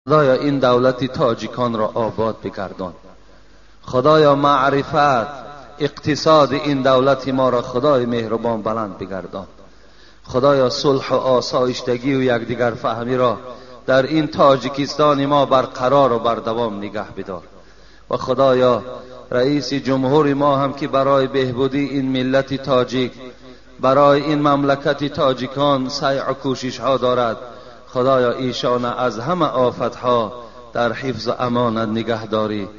خدایا این دولت تاجیکان را آباد بگردان. خدایا معرفت اقتصاد این دولت ما را خدای مهربان بلند بگردان. خدایا صلح و آسایشتگی و یکدیگر فهمی را در این تاجیکستان ما برقرار و بردوام نگه بدار. و خدایا رئیس جمهور ما هم که برای بهبودی این ملت تاجیک، برای این مملکت تاجیکان سعی و کوشش ها دارد، خدایا ایشان از همه آفت ها در حفظ و امانت نگه داری.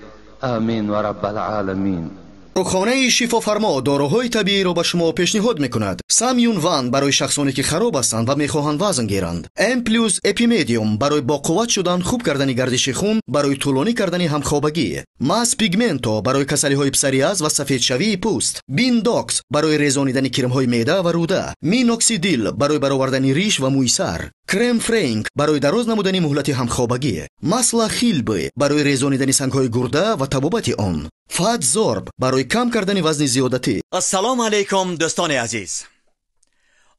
آمین و رب العالمین. رخانه شفا فرما داروهای طبیعی را به شما پیشنهاد میکند. سامیون وان برای شخصانی که خراب هستند و میخواهند وزن گیرند. ام پلوس اپیمدیوم برای با قوت شدن، خوب کردن گردش خون، برای طولانی کردن همخوابگی. ماس پیگمنتو برای کسلی های پسریاز و سفید شوی پوست. بین داکس برای ریزانیدن کرم های معده و روده. مینوکسیدیل برای برآوردن ریش و موی سر. کرم فرانک برای دراز نمودن مهلت همخوابگی. ماسلا خیلبی برای ریزانیدن سنگ‌های گرده و تبابت آن. فات زورب برای کم کردن وزن زیادتی. السلام علیکم دوستان عزیز.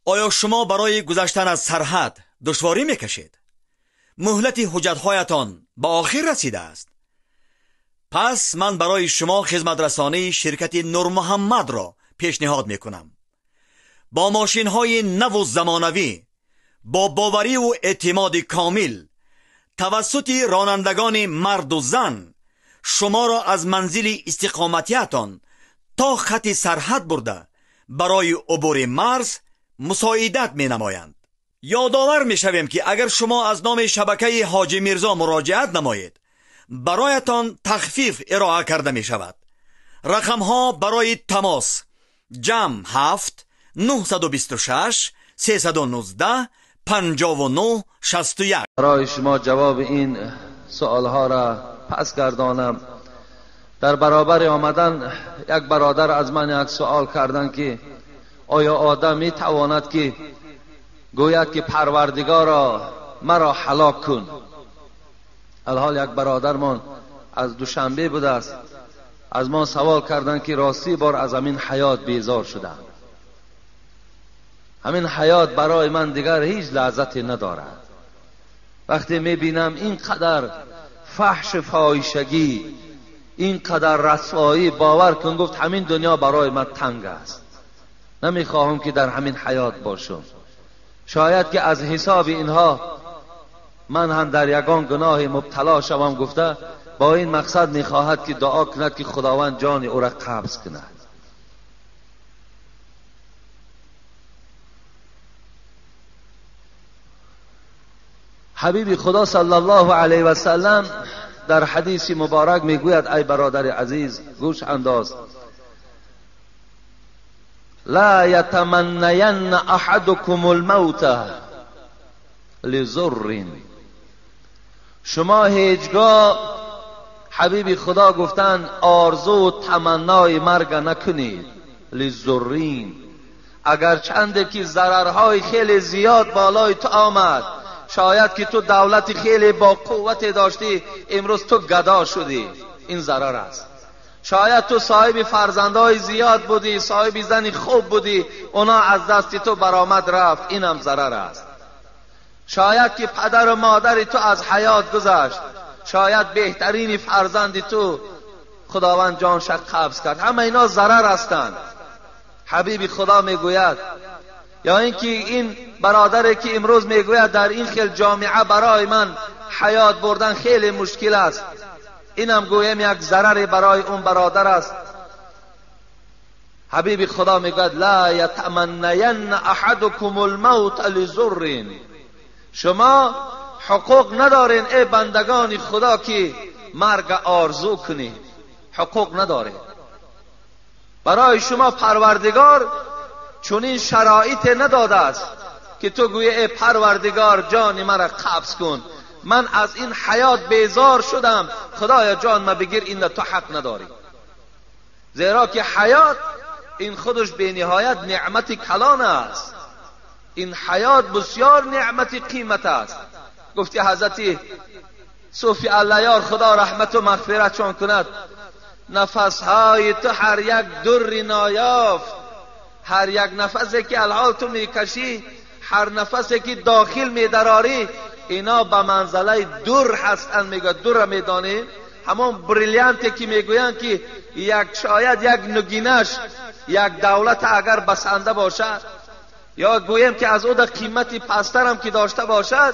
آیا شما برای گذشتن از سرحد دشواری میکشید؟ مهلت حجت‌هایتان به آخر رسیده است. پس من برای شما خدمت رسانی شرکت نور محمد را پیشنهاد میکنم. با ماشین‌های نو و زمانوی، با باوری و اعتماد کامل، توسط رانندگان مرد و زن، شما را از منزل استقامتیتان تا خط سرحد برده برای عبور مرز مساعدت می نمایند. یادآور می شویم که اگر شما از نام شبکه حاجی میرزا مراجعت نمایید، برایتان تخفیف ارائه کرده می شود. رقم ها برای تماس: جمع 7 926 319 59 61. برای شما جواب این سوال ها را پس گردانم. در برابر آمدن یک برادر از من یک سوال کردن که آیا آدم می تواند که گوید که پروردگارا مرا هلاک کن؟ الحال یک برادرمان از دوشنبه بوده است، از ما سوال کردن که راستی بار از همین حیات بیزار شدم. همین حیات برای من دیگر هیچ لذتی ندارد. وقتی می بینم اینقدر فحش فاحشگی، اینقدر رسوایی، باور کن گفت همین دنیا برای من تنگ است. نمیخواهم که در همین حیات باشم. شاید که از حساب اینها من هم در یگان گناه مبتلا شوم. گفته با این مقصد میخواهد که دعا کند که خداوند جان او را قبض کند. حبیب خدا صلی الله علیه و سلم در حدیث مبارک میگوید: ای برادر عزیز گوش انداز، لا یتمنین احدکم الموت لضر. شما هیچگاه، حبیب خدا گفتن، آرزو و تمنای مرگ نکنید. لضرین، اگر چنده که ضررهای خیلی زیاد بالای تو آمد، شاید که تو دولت خیلی با قوت داشتی، امروز تو گدا شدی، این ضرر است. شاید تو صاحب فرزندای زیاد بودی، صاحب زنی خوب بودی، اونا از دست تو برآمد رفت، این هم ضرر است. شاید که پدر و مادر تو از حیات گذشت، شاید بهترین فرزند تو خداوند جانش قبض کرد، همه اینا ضرر هستند. حبیب خدا میگوید، یا اینکه این برادری که امروز میگوید در این خیل جامعه برای من حیات بردن خیلی مشکل است، اینم گویم یک ضرر برای اون برادر است. حبیب خدا میگوید لا یتمنین احدکم الموت لضر. شما حقوق ندارین ای بندگان خدا که مرگ آرزو کنید، حقوق ندارین. برای شما پروردگار چون این شرایط نداده است که تو گویی ای پروردگار جان مرا قبض کن، من از این حیات بیزار شدم، خدایا جان ما بگیر، این تو حق نداری. زیرا که حیات این خودش به نهایت نعمت کلان است. این حیات بسیار نعمت قیمت است. گفتی حضرت صوفی اللیار خدا رحمت و مغفرت چون کند، نفسهای تو هر یک در نایافت، هر یک نفسی که الحال تو میکشی، هر نفسی که داخل میدراری، اینا به منزله در هستند. میگه در میدانیم همون بریلیانتی که میگوین که شاید یک نگینش یک دولت اگر بسنده باشد یا گویم که از او در قیمتی پستر هم که داشته باشد،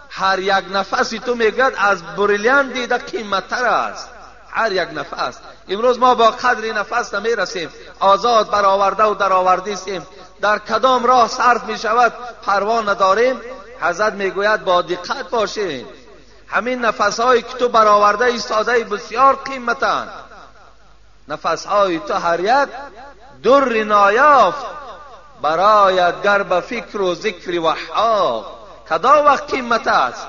هر یک نفسی تو میگد از بریلیان دیده قیمتتر است. هر یک نفس. امروز ما با قدر نفس نمیرسیم، آزاد برآورده و درآورده استیم، در کدام راه صرف می شود پروا نداریم. حضرت میگوید با دقت باشین، همین نفس‌هایی که تو برآورده ایستاده بسیار قیمتند. نفس‌های تو هر یک در نایافت برایت گر به فکر و ذکر وحاق. کدام وقت قیمت است؟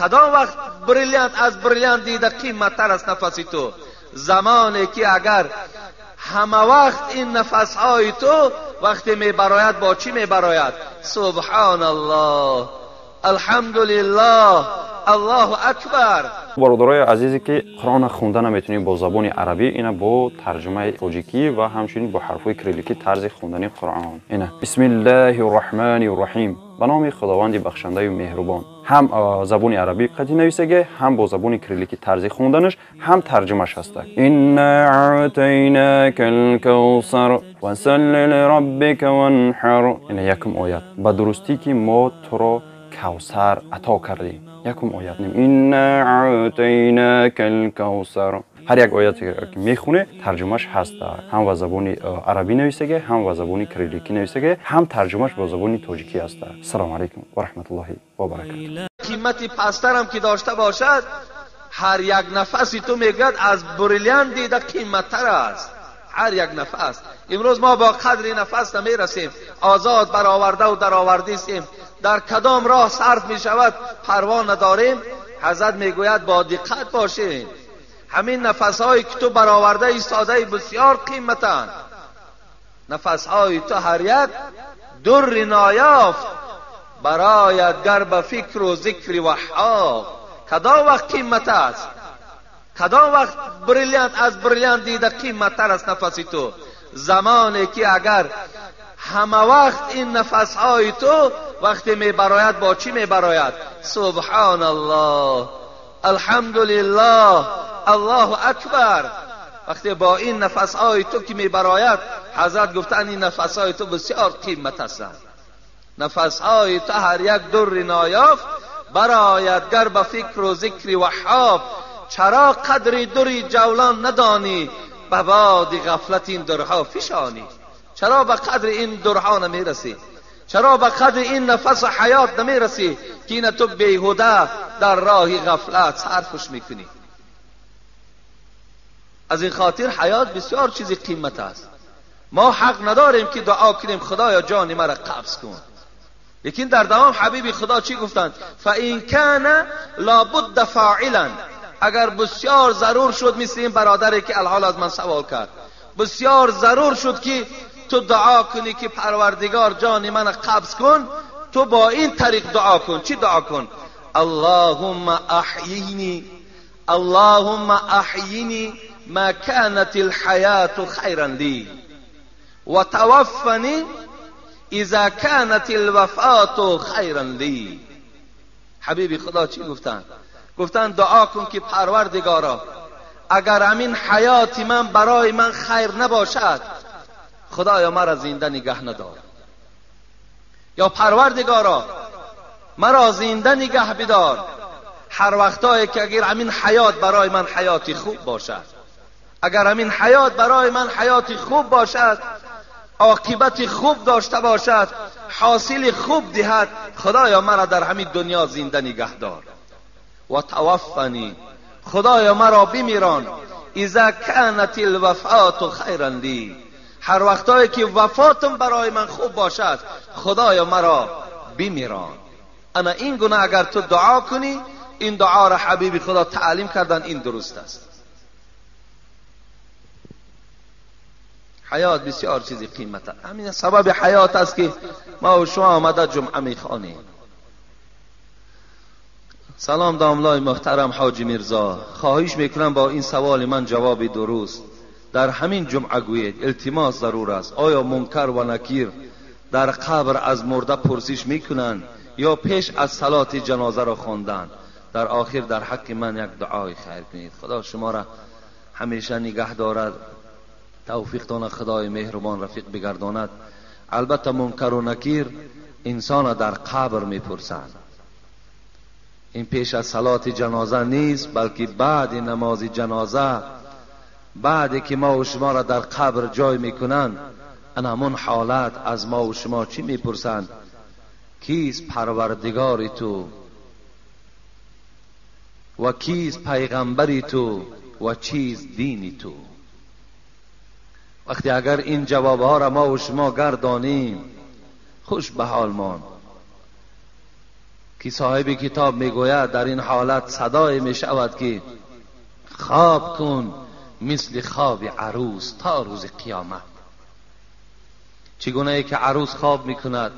کدام وقت بریلیانت از بریلیانت دیده قیمت تر است نفسی تو؟ زمانی که اگر همه وقت این نفس‌های تو وقتی می براید با چی می براید؟ سبحان الله، الحمدلله، الله اکبر. برادرای عزیزی که قرآن خوندن نمیتونید با زبان عربی، اینا با ترجمه تاجیکی و همچنین با حرفای کریلیکی طرز خوندن قرآن. اینا بسم الله الرحمن الرحیم، به نام خداوند بخشنده و مهربان. هم زبان عربی قدی نویسه، هم با زبان کریلیکی طرز خوندنش، هم ترجمهش هست. انا اعطیناک الکوثر فصل لربک وانحر. اینا یکم آیت به درستی که ما تو را کوثر عطا کردیم. یکم آیت نیم انا اعطیناک الکوثر. هر یک آیتی که میخونه ترجمهش هست، هم با زبان عربی نویسه، هم با زبان کریلیکی نویسه، هم ترجمهش با زبان تاجیکی است. السلام علیکم و رحمت الله و برکاته. قیمتی پستر هم که داشته باشد، هر یک نفسی تو میگد از بریلیان دیده قیمتتر است. هر یک نفس. امروز ما با قدر نفس نمیرسیم، آزاد برآورده و درآورده استیم، در کدام راه صرف می شود پروا نداریم. حضرت میگوید با دقت باشین، همین نفس‌هایی که تو برآورده ایستاده بسیار قیمتند. نفس‌های تو هر یک در نایافت برایت گر به فکر و ذکر وحاق. کدام وقت قیمت است؟ کدام وقت بریلیانت از بریلیانت دیده قیمتتر است نفسی تو؟ زمانی که اگر همه وقت این نفس‌های تو وقتی می براید با چی می براید؟ سبحان الله، الحمدلله، الله اکبر. وقتی با این نفس‌های تو که می براید، حضرت گفتن این نفس‌های تو بسیار قیمت هستند. نفس‌های تو هر یک در نایافت برایت گر به فکر و ذکر وحاب. چرا قدری دری جولان ندانی، به باد غفلت این درها فشانی. چرا به قدر این درها نمیرسی؟ چرا به قدر این نفس حیات نمیرسی که این تو بیهوده در راه غفلت صرفش میکنی؟ از این خاطر حیات بسیار چیزی قیمت است. ما حق نداریم که دعا کنیم خدایا جان مرا قبض کن. لیکن در دوام حبیب خدا چی گفتند؟ فَإِنْ كَانَ لَابُدَّ فَاعِلًا. اگر بسیار ضرور شد، مثل این برادری که الحال از من سوال کرد، بسیار ضرور شد که تو دعا کنی که پروردگار جان من قبض کن، تو با این طریق دعا کن. چی دعا کن؟ اللهم احیینی، اللهم احیینی ما كانت الحیات خیرا لی و توفنی اذا كانت الوفات خیرا لی. حبیب خدا چی گفتن؟ گفتن دعا کن که پروردگارا اگر همین حیات من برای من خیر نباشد، خدایا مرا زنده نگه ندار. یا پروردگارا مرا زنده نگه بدار هر وقتایی که اگر همین حیات برای من حیاتی خوب باشد، اگر همین حیات برای من حیاتی خوب باشد، عاقبت خوب داشته باشد، حاصل خوب دهد، خدایا مرا در همین دنیا زنده نگه دار. و توفنی، خدایا مرا بمیران، اذا كانت الوفات خیرا لی، هر وقتایی که وفاتم برای من خوب باشد، خدایا مرا بمیران. انا این گونه اگر تو دعا کنی، این دعا را حبیب خدا تعلیم کردن، این درست است. حیات بسیار چیزی قیمت است. همین سبب حیات است که ما و شما آمده جمعه میخوانیم. سلام داملای محترم حاجی میرزا، خواهش میکنم با این سوال من جواب درست در همین جمعه گویید. التماس ضرور است. آیا منکر و نکیر در قبر از مرده پرسش میکنند یا پیش از صلات جنازه را خواندن. در آخر در حق من یک دعای خیر کنید. خدا شما را همیشه نگه دارد، توفیق داند، خدای مهربان رفیق بگرداند. البته منکر و نکیر انسان در قبر میپرسند. این پیش از صلات جنازه نیست، بلکه بعد نماز جنازه، بعدی که ما و شما را در قبر جای میکنند، ان همون حالت از ما و شما چی میپرسند؟ کیست پروردگار تو و کیست پیغمبری تو و چیست دینی تو؟ وقتی اگر این جوابها را ما و شما گردانیم، خوش به حال مان. که صاحب کتاب میگوید در این حالت صدای میشود که خواب کن مثل خواب عروس تا روز قیامت. چگونه که عروس خواب میکند،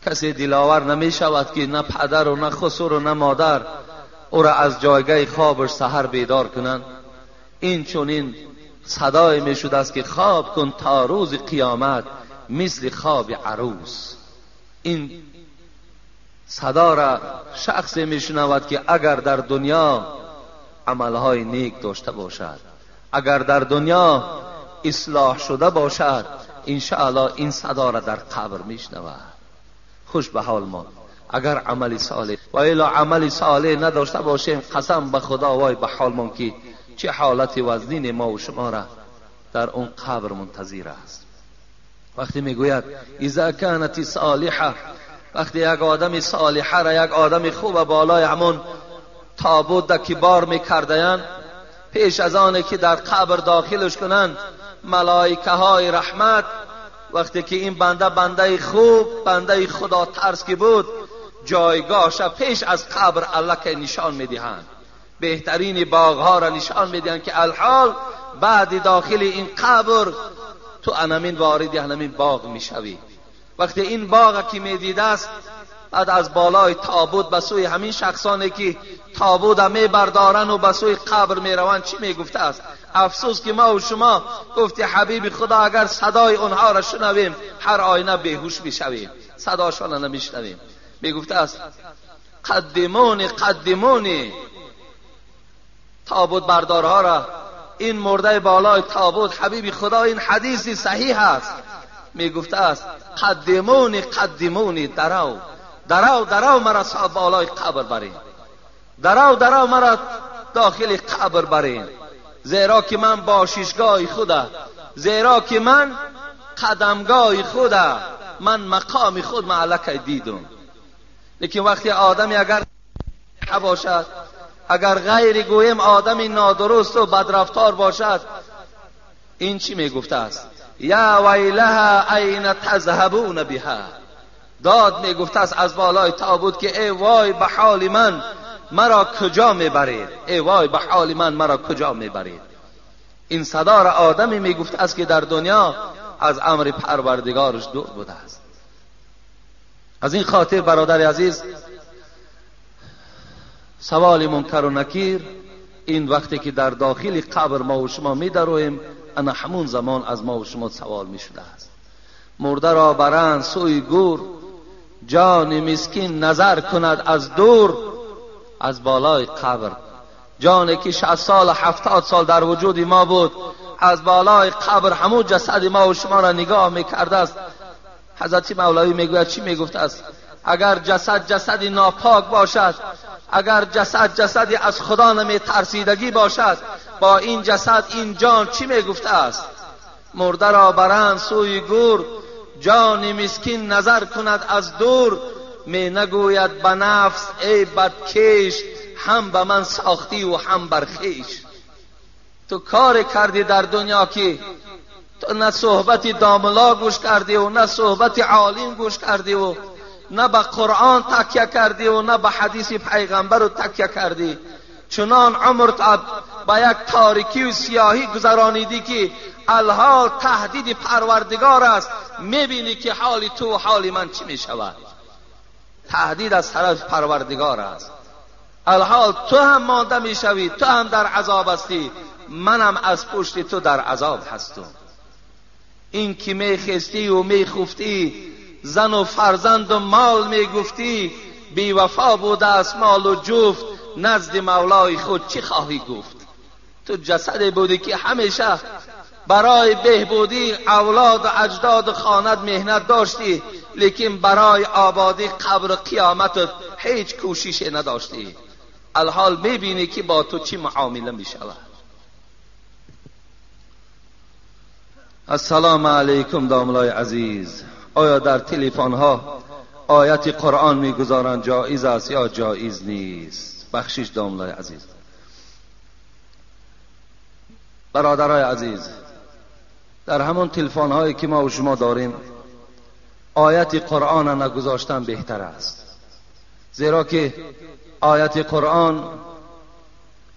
کسی دلاور نمیشود که نه پدر و نه خسر و نه مادر او را از جایگاه خوابش سحر بیدار کنند. این چونین صدای میشود است که خواب کن تا روز قیامت مثل خواب عروس. این صدا را شخصی میشنود که اگر در دنیا عملهای نیک داشته باشد، اگر در دنیا اصلاح شده باشد، انشاءالله این صدا را در قبر میشنود. خوش به حال ما اگر عمل صالح و الا عمل صالح نداشته باشیم، قسم به خدا وای به حال ما که چه حالت وزنین ما و شما را در اون قبر منتظر است. وقتی میگوید اذا كانت صالحه، وقتی یک آدم صالحه را، یک آدم خوب بالای همون تابوت که بار میکردند، پیش از آنه که در قبر داخلش کنند، ملائکه های رحمت وقتی که این بنده خوب، بنده خدا ترس که بود، جایگاهش پیش از قبر الله که نشان میدهند، بهترین باغ ها را نشان میدهند که الحال بعد داخل این قبر تو انمین وارد انمین باغ میشوی. وقتی این باغ که میدیده است، بعد از بالای تابوت به سوی همین شخصانی که تابوت میبردارن و به سوی قبر میروند چی میگفته است؟ افسوس که ما و شما گفتی حبیب خدا اگر صدای اونها را شنویم هر آینه بیهوش میشویم، صداشان نمیشنویم. میگفته است قدمونی قدمونی، تابوت بردارها را، این مرده بالای تابوت، حبیب خدا این حدیثی صحیح است، میگفته است قدمونی قدمونی، درو درو درو مرا بالای قبر برین، درو درو مرا داخل قبر برین، زیرا که من باشیشگاه خدا، زیرا که من قدمگاه خدا، من مقام خود معلق دیدم. لیکن وقتی آدمی اگر باشد، اگر غیر گویم آدمی نادرست و بدرفتار باشد، این چی میگفته است؟ یا ویلها این تذهبون بها، داد میگفته است از بالای تابوت که ای وای به حال من، مرا کجا میبرید؟ ای وای به حال من، مرا کجا میبرید؟ این صدا را آدمی میگفته است که در دنیا از امر پروردگارش دور بوده است. از این خاطر برادر عزیز، سوال منکر و نکیر این وقتی که در داخل قبر ما و شما میدرویم، انا همون زمان از ما و شما سوال میشده است. مرده را برند سوی گور، جان مسکین نظر کند از دور. از بالای قبر جانی که 60 سال 70 سال در وجود ما بود، از بالای قبر همون جسد ما و شما را نگاه میکرده است. حضرت مولوی میگوید چی میگفته است؟ اگر جسد ناپاک باشد، اگر جسد از خدا نمی ترسیدگی باشد، با این جسد این جان چی میگفته است؟ مرده را برند سوی گور، جان مسکین نظر کند از دور. می نگوید به نفس ای بدکش، هم به من ساختی و هم بر خویش. تو کار کردی در دنیا که تو نه صحبت داملا گوش کردی و نه صحبت عالم گوش کردی و نه به قرآن تکیه کردی و نه به حدیث پیغمبر رو تکیه کردی. چنان عمرت به یک تاریکی و سیاهی گذرانیدی که الحال تهدید پروردگار است. میبینی که حال تو و حال من چی میشود؟ تهدید از طرف پروردگار است. الحال تو هم مانده میشوی، تو هم در عذاب هستی، منم از پشت تو در عذاب هستم. این که میخستی و میخفتی زن و فرزند و مال میگفتی، بی وفا بوده است مال و جفت، نزد مولای خود چی خواهی گفت؟ تو جسد بودی که همیشه برای بهبودی اولاد و اجداد و خانت مهنت داشتی، لیکن برای آبادی قبر و قیامت هیچ کوشش نداشتی. الحال میبینی که با تو چی معامله میشود. السلام علیکم داملای عزیز، آیا در تلفن ها آیت قرآن میگذارند جایز است یا جایز نیست؟ بخشش داملای عزیز. برادرای عزیز، در همون تلفن هایی که ما و شما داریم آیت قرآن نگذاشتن بهتر است، زیرا که آیت قرآن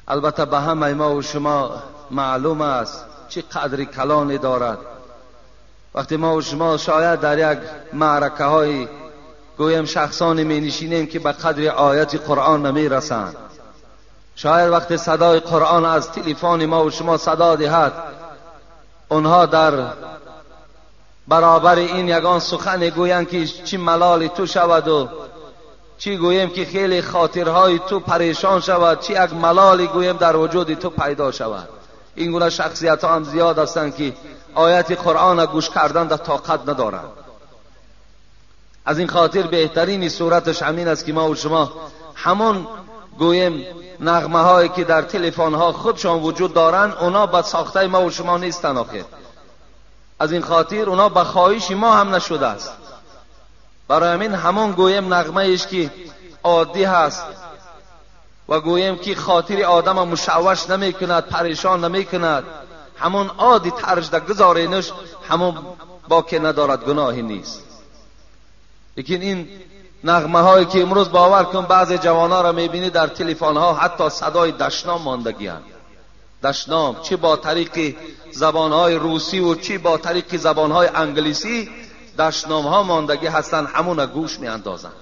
البته به همه ما و شما معلوم است چه قدر کلانی دارد. وقتی ما و شما شاید در یک معرکه های گویم شخصانی می نشینیم که به قدر آیت قرآن نمی رسند، شاید وقتی صدای قرآن از تلفن ما و شما صدا دهد، اونها در برابر این یگان سخن گویند که چی ملالی تو شود و چی گویم که خیلی خاطرهای تو پریشان شود، چی یک ملالی گویم در وجود تو پیدا شود. این گونه شخصیت ها هم زیاد هستند که آیت قرآن گوش کردن در طاقت ندارند. از این خاطر بهترین صورتش همین است که ما و شما همون گویم نغمه هایی که در تلفن ها خودشان وجود دارند، اونا به ساخته ما و شما نیستن آخر. از این خاطر اونا به خواهش ما هم نشده است. برای همین همون گویم نغمه ایش که عادی هست و گویم که خاطر آدم مشوش نمی کند، پریشان نمی کند، همون عادی ترج در گذارینش همون باقی ندارد، گناهی نیست. لیکن این نغمه هایی که امروز باور کن بعضی جوانا را میبینی در تلفن ها حتی صدای دشنام ماندگی هست. دشنام چه با طریق زبان های روسی و چه با طریق زبان های انگلیسی دشنام ها ماندگی هستن، همون گوش می اندازن.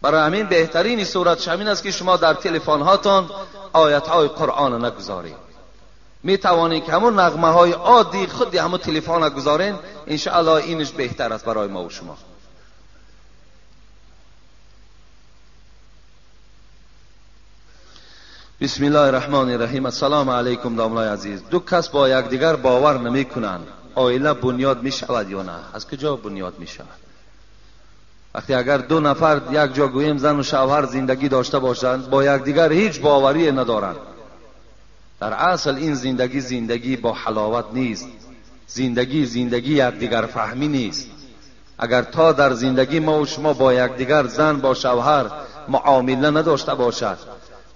برای همین بهترین صورت همین است که شما در تلفن هاتون آیت های قرآن نگذارید. می توانید که همون نغمه های عادی خودی همون تلفن نگذارین، ان شاء الله اینش بهتر است برای ما و شما. بسم الله الرحمن الرحیم. السلام علیکم داملای عزیز. دو کس با یکدیگر باور نمی کنند، عائله بنیاد می شود یا نه؟ از کجا بنیاد می شود؟ وقتی اگر دو نفر یک جا گویم زن و شوهر زندگی داشته باشند، با یکدیگر هیچ باوری ندارند، در اصل این زندگی با حلاوت نیست. زندگی یکدیگر فهمی نیست. اگر تا در زندگی ما و شما با یکدیگر زن با شوهر معامله نداشته باشد،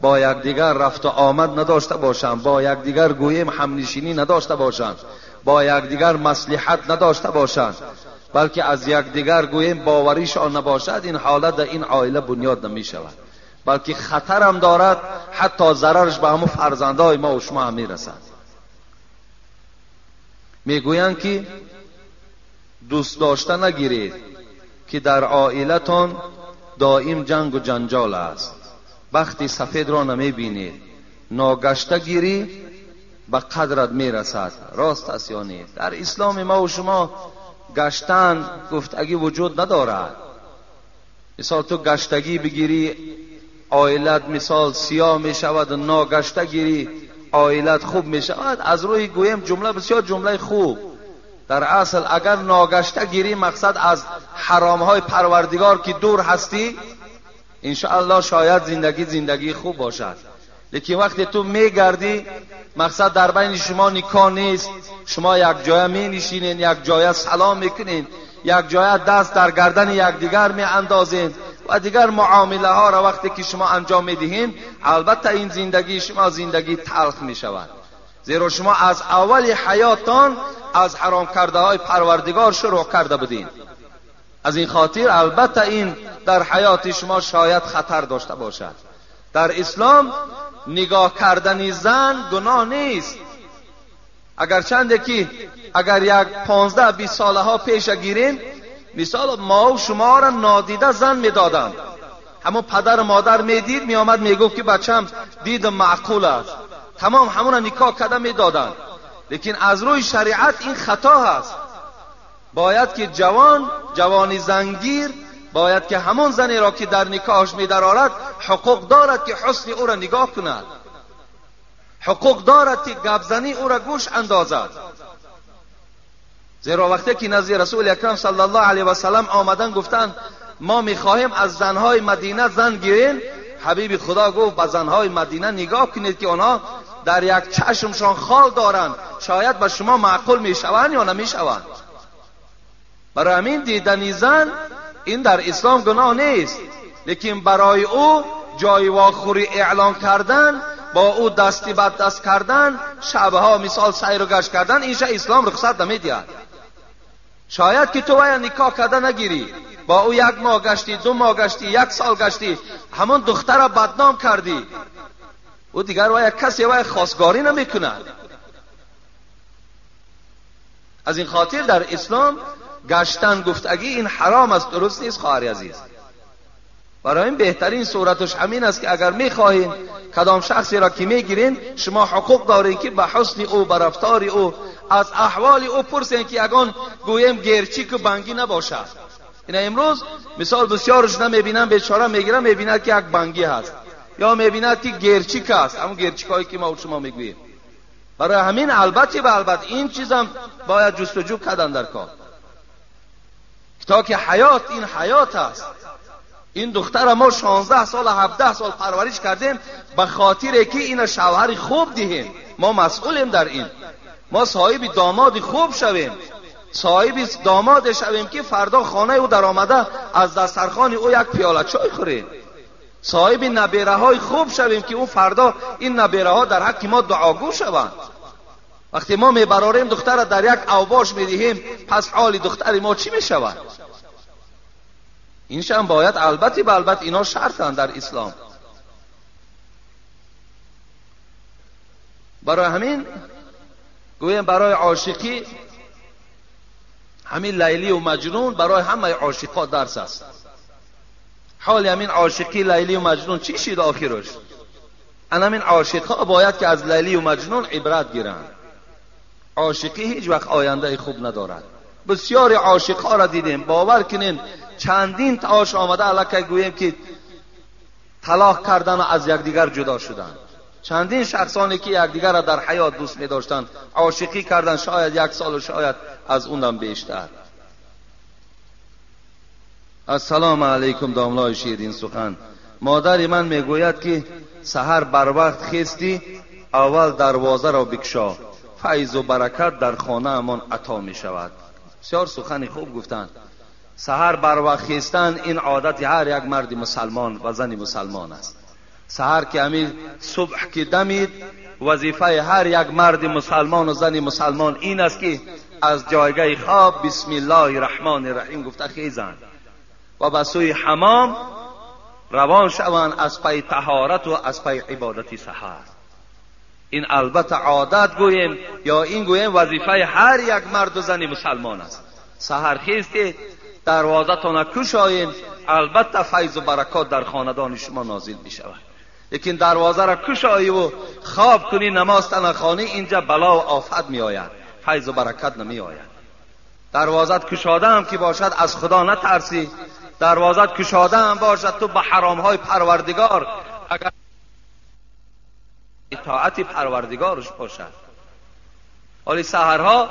با یکدیگر رفت و آمد نداشته باشند، با یکدیگر گویم همنشینی نداشته باشند، با یکدیگر مصلحت نداشته باشند، بلکه از یکدیگر گویم باوریشان نباشد، این حالت در این عائله بنیاد نمی شود، بلکه خطر هم دارد، حتی ضررش به همون فرزندای ما و شما هم می رسد. می گویند که دوست داشته نگیرید که در عائلتان دائم جنگ و جنجال است. وقتی سفید را نمی بینید، ناگشته گیری به قدرت می رسد. راست است یا نه؟ در اسلام ما و شما گشتن گفتگی وجود ندارد. مثال تو گشتگی بگیری عائلت مثال سیاه می شود، ناگشته گیری عائلت خوب می شود. از روی گویم جمله بسیار جمله خوب. در اصل اگر ناگشته گیری مقصد از حرام های پروردگار که دور هستی، انشاءالله شاید زندگی خوب باشد. لیکن وقتی تو میگردی مقصد در بین شما نکاح نیست، شما یک جای می نشینین، یک جای سلام میکنین، یک جای دست در گردن یکدیگر می اندازین و دیگر معامله ها را وقتی که شما انجام میدهین، البته این زندگی شما زندگی تلخ می شود، زیرا شما از اول حیاتان از حرام کرده های پروردگار شروع کرده بودین. از این خاطر البته این در حیات شما شاید خطر داشته باشد. در اسلام نگاه کردن زن گناه نیست، اگرچند که اگر یک 15-20 ساله ها پیش گیریم، مثال ما و شما را نادیده زن میدادند، همون پدر و مادر میدید میآمد میگفت که بچم دید معقول است، تمام همون نکاح کرده میدادند. لیکن از روی شریعت این خطا هست. باید که جوانی زنگیر باید که همون زنی را که در نکاحش می‌درآورد حقوق دارد که حسن او را نگاه کند، حقوق دارد که گپزنی او را گوش اندازد. زیرا وقتی که نزد رسول اکرم صلی الله علیه و سلم آمدن گفتند ما می‌خواهیم از زنهای مدینه زن گیریم، حبیب خدا گفت به زنهای مدینه نگاه کنید که آنها در یک چشمشان خال دارند، شاید به شما معقول میشوند یا نمیشوند. برای همین دیدن زن این در اسلام گناه نیست، لیکن برای او جای واخوری اعلان کردن، با او دستی به دست کردن، شبها مثال سیر و گشت کردن، اینجا اسلام رخصت نمیدهد. شاید که تو ویا نکاح کرده نگیری، با او 1 ماه گشتی، 2 ماه گشتی، 1 سال گشتی، همون دختر را بدنام کردی، او دیگر ویا کسی ویا خواستگاری نمیکند. از این خاطر در اسلام گشتن گفتگی این حرام است، درست نیست خواهر عزیز. برای این بهترین صورتش همین است که اگر میخواهین کدام شخصی را که میگیرین شما حقوق دارین که به حسن او، به رفتار او، از احوال او پرسین که اگان گویم گرچیک و بنگی نباشد. این امروز مثال بسیارش نمیبینم، بیچاره میگیرم میبیند که یک بنگی هست یا میبیند که گرچیک است، همون گرچیکایی که ما و شما میگوییم. برای همین البته این چیزم باید جستجو کردن در کار، تا که حیات این حیات است. این دختر ما 16 سال 17 سال پرورش کردیم به خاطر که این شوهر خوب دهیم. ما مسئولیم در این، ما صاحب داماد خوب شویم، صاحب داماد شویم که فردا خانه او در آمده از دسترخوان او 1 پیاله چای خوریم، صاحب نبیره های خوب شویم که اون فردا این نبیره ها در حق ما دعاگو شوند. وقتی ما میبراریم دختر در یک اوباش میدهیم، پس حال دختر ما چی میشود؟ اینش هم باید البته اینا شرطن در اسلام. برای همین گویم برای عاشقی همین لیلی و مجنون برای همه عاشقا درس است. حال همین عاشقی لیلی و مجنون چی شد آخرش؟ همین عاشقا باید که از لیلی و مجنون عبرت گیرند. عاشقی هیچ وقت آینده خوب ندارد. بسیار عاشقا را دیدیم، باور کنین چندین تاش آمده الکی گویم که طلاق کردن و از یکدیگر جدا شدن. چندین شخصانی که یکدیگر را در حیات دوست می داشتن عاشقی کردن، شاید 1 سال و شاید از اونم بیشتر. السلام علیکم داملای شیرین سخن. مادر من میگوید که سحر بر وقت خیستی اول دروازه را بگشا، فیض و برکت در خانه امان عطا می شود. بسیار سخن خوب گفتند. سحر بر وقت خیستن این عادت هر یک مرد مسلمان و زن مسلمان است. سحر که امیر صبح که دمید، وظیفه هر یک مرد مسلمان و زن مسلمان این است که از جایگاه خواب بسم الله الرحمن الرحیم گفته خیزند و به سوی حمام روان شوند از پی طهارت و از پی عبادت سحر. این البته عادت گویم یا این گویم وظیفه هر یک مرد و زن مسلمان است. سحر خیزید دروازه تان کشایین، البته فیض و برکات در خاندان شما نازل می شود. لیکن دروازه را کشایی و خواب کنی نماز تنخانی، اینجا بلا و آفت می آید، فیض و برکت نمی آید. دروازه کشاده هم که باشد از خدا نترسی، دروازه کشاده هم باشد تو به حرام های پروردگار اگر اطاعت پروردگارش باشد. حالی سحرها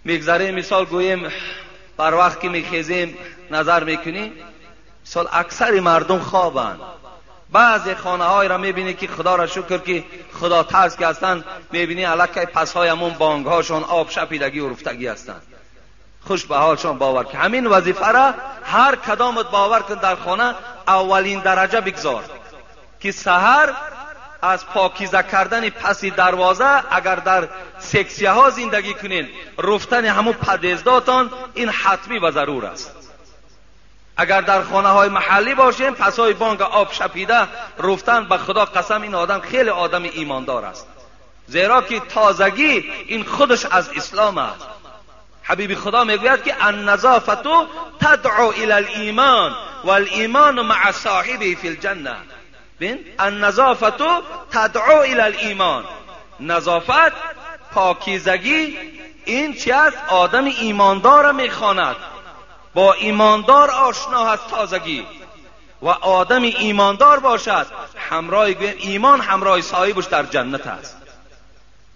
میگذره، مثال گویم بر وقت که میخیزیم نظر میکنی مثال اکثر مردم خوابند. بعضی خانه های را میبینی که خدا را شکر که خدا ترس که هستند، میبینی الکی پس های همون بانگ هاشون آب شپیدگی و رفتگی هستند. خوش به حالشان باور که همین وظیفه را هر کدامت باور کن در خانه اولین درجه بگذار که سحر از پاکیزه کردن پسی دروازه اگر در سکسیه ها زندگی کنین، رفتن همون پدیزداتان این حتمی و ضرور است. اگر در خانه های محلی باشین پس های بانگ آب شپیده رفتن، به خدا قسم این آدم خیلی آدم ایماندار است، زیرا که تازگی این خودش از اسلام است. حبیب خدا میگوید که النظافه تدعو الى الایمان والایمان مع صاحبه فی الجنه. ببین النظافه تدعو الى الایمان، نظافت، پاکیزگی این چی است؟ آدم ایماندار میخواند، با ایماندار آشنا هست تازگی، و آدم ایماندار باشد همراه ایمان همراه صاحبش در جنت است.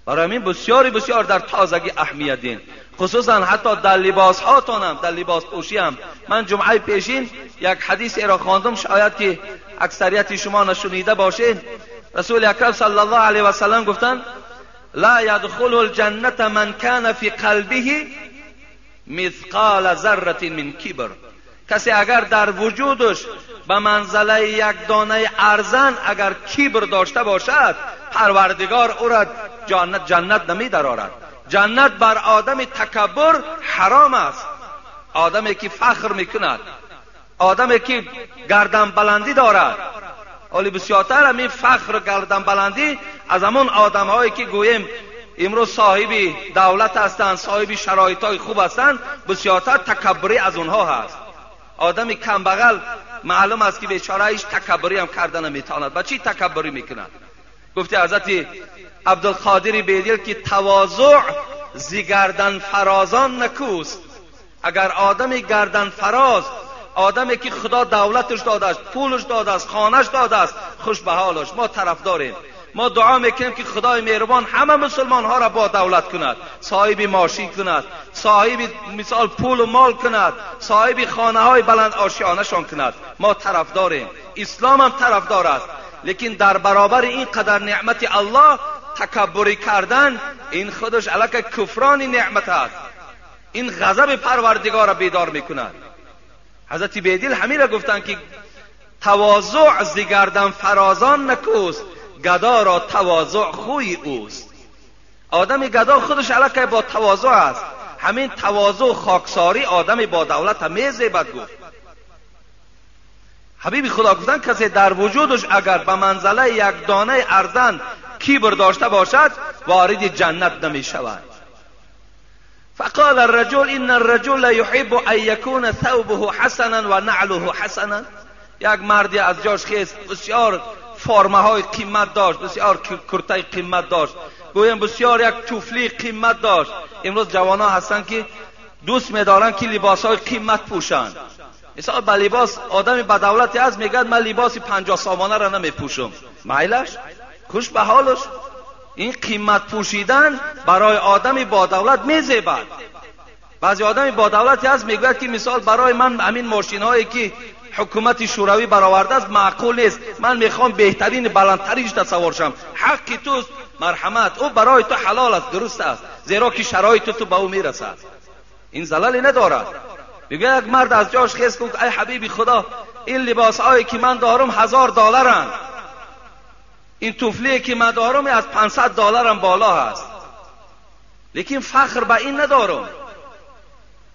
برای همین بسیار در تازگی اهمیت دین، خصوصا حتی در لباس هاتون هم، در لباس پوشی هم. من جمعه پیشین یک حدیث را خواندم، شاید که اکثریت شما نشنیده باشین. رسول اکرم صلی الله علیه و سلم گفتند لا يدخل الجنة من كان في قلبه مثقال ذره من کبر. کسی اگر در وجودش به منزله یک دانه ارزن اگر کبر داشته باشد، پروردگار او را جنت نمی درآورد. جنت بر آدم تکبر حرام است. آدمی که فخر میکند، آدمی که گردن بلندی دارد، ولی بسیارتر همین فخر و گردن بلندی از همون آدم هایی که گوییم امروز صاحب دولت هستند، صاحب شرایط های خوب هستند، بسیارتر تکبری از اونها هست. آدمی کمبغل معلوم است که بیچاره ایش تکبری هم کردن نمیتواند. با چی تکبری میکند؟ گفته حضرت عبدالقادر بیدل که تواضع زی گردن فرازان نکوست. اگر آدمی گردن فراز، آدمی که خدا دولتش داده است، پولش داده است، خانش داده است، خوش به حالش، ما طرفداریم. ما دعا میکنیم که خدای مهربان همه مسلمان ها را با دولت کند، صاحب ماشین کند، صاحب مثال پول و مال کند، صاحب خانه های بلند آشیانه شان کند. ما طرفداریم، اسلام هم طرفدار است. لیکن در برابر این قدر نعمت الله تکبری کردن، این خودش علاقه کفران نعمت است. این غضب پروردگار را بیدار میکند. حضرت بیدل همین را گفتند که تواضع ز گردن فرازان نکوست، گدا را تواضع خوی اوست. آدم گدا خودش علاقه با تواضع است. همین تواضع خاکساری آدم با دولت میزیبد. گفت حبیب خدا گفتن کسی در وجودش اگر به منزله یک دانه ارزن کبر داشته باشد، وارد جنت نمی شود. فقال الرجل ان الرجل يحب ان يكون ثوبه حسنا و نعله حسنا. یک مردی از جاش خیست، بسیار فرمه های قیمت داشت، بسیار کرته قیمت داشت، گویم بسیار یک توفلی قیمت داشت. امروز جوان ها هستن که دوست می‌دارن که لباس های قیمت پوشن. مثلا با لباس آدمی با دولتی از میگه من لباس 50 سامانه را نمیپوشم، میلش خوش به حالش. این قیمت پوشیدن برای آدمی با دولت میزیبد. بعضی آدمی با دولتی از میگه که مثال برای من همین ماشین هایی که حکومت شوروی برآورده است معقول نیست، من میخوام بهترین بلندتریش تصور شم. حقی توست، مرحمت، او برای تو حلال است، درست است، زیرا که شرایط تو به او میرسد. این زلالی ندارد. میگه یک مرد از جاش خیز گفت ای حبیبی خدا، این لباس هایی که من دارم $1000، این توفلی که من دارم از $500 بالا هست، لیکن فخر به این ندارم.